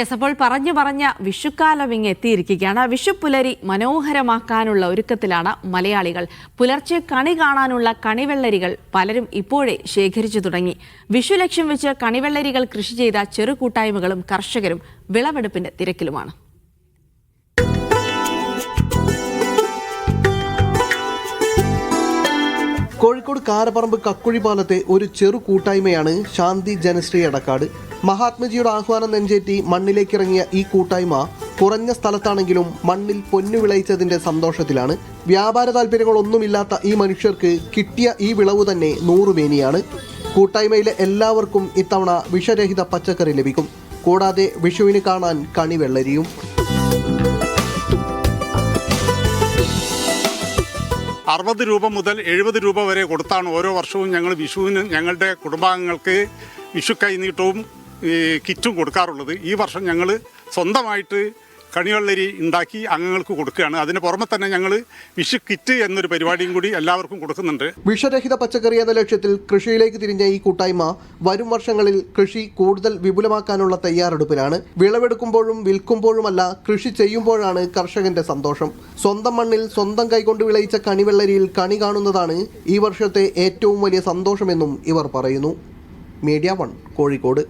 അപ്പോൾ പറഞ്ഞ വിഷുക്കാലം ഇങ്ങ് എത്തിയിരിക്കുകയാണ്. വിഷുപ്പുലരി മനോഹരമാക്കാനുള്ള ഒരുക്കത്തിലാണ് മലയാളികൾ. പുലർച്ചെ കണി കാണാനുള്ള കണിവെള്ളരികൾ പലരും ഇപ്പോഴേ ശേഖരിച്ചു തുടങ്ങി. വിഷു ലക്ഷ്യം വെച്ച് കണിവെള്ളരികൾ കൃഷി ചെയ്ത ചെറുകൂട്ടായ്മകളും കർഷകരും വിളവെടുപ്പിന്റെ തിരക്കിലുമാണ്. കോഴിക്കോട് കാരപ്പറമ്പ് കക്കുഴിപാലത്തെ ഒരു ചെറു കൂട്ടായ്മയാണ് ശാന്തി ജനശ്രീ എടക്കാട്. മഹാത്മജിയുടെ ആഹ്വാനം നെഞ്ചേറ്റി മണ്ണിലേക്കിറങ്ങിയ ഈ കൂട്ടായ്മ കുറഞ്ഞ സ്ഥലത്താണെങ്കിലും മണ്ണിൽ പൊന്നു വിളയിച്ചതിന്റെ സന്തോഷത്തിലാണ്. വ്യാപാര താല്പര്യങ്ങളൊന്നുമില്ലാത്ത ഈ മനുഷ്യർക്ക് കിട്ടിയ ഈ വിളവ് തന്നെ 100 മേനിയാണ്. കൂട്ടായ്മയിലെ എല്ലാവർക്കും ഇത്തവണ വിഷരഹിത പച്ചക്കറി ലഭിക്കും. കൂടാതെ വിഷുവിന് കാണാൻ കണിവെള്ളരിയും. 60 രൂപ മുതൽ 70 രൂപ വരെ കൊടുത്താണ് ഓരോ വർഷവും ഞങ്ങൾ വിഷുവിന് ഞങ്ങളുടെ കുടുംബാംഗങ്ങൾക്ക് വിഷു കൈനീട്ടവും കിറ്റും കൊടുക്കാറുള്ളത്. ഈ വർഷം ഞങ്ങൾ സ്വന്തമായിട്ട് കണിവെള്ളരി ഉണ്ടാക്കി അംഗങ്ങൾക്ക് കൊടുക്കുകയാണ്. അതിന് പുറമെ തന്നെ ഞങ്ങൾ വിഷു കിറ്റ് എന്നൊരു പരിപാടിയും കൂടി എല്ലാവർക്കും കൊടുക്കുന്നുണ്ട്. വിഷരഹിത പച്ചക്കറി എന്ന ലക്ഷ്യത്തിൽ കൃഷിയിലേക്ക് തിരിഞ്ഞ ഈ കൂട്ടായ്മ വരും വർഷങ്ങളിൽ കൃഷി കൂടുതൽ വിപുലമാക്കാനുള്ള തയ്യാറെടുപ്പിലാണ്. വിളവെടുക്കുമ്പോഴും വിൽക്കുമ്പോഴുമല്ല, കൃഷി ചെയ്യുമ്പോഴാണ് കർഷകന്റെ സന്തോഷം. സ്വന്തം മണ്ണിൽ സ്വന്തം കൈകൊണ്ട് വിളയിച്ച കണിവെള്ളരിയിൽ കണി കാണുന്നതാണ് ഈ വർഷത്തെ ഏറ്റവും വലിയ സന്തോഷമെന്നും ഇവർ പറയുന്നു. മീഡിയ 1 കോഴിക്കോട്.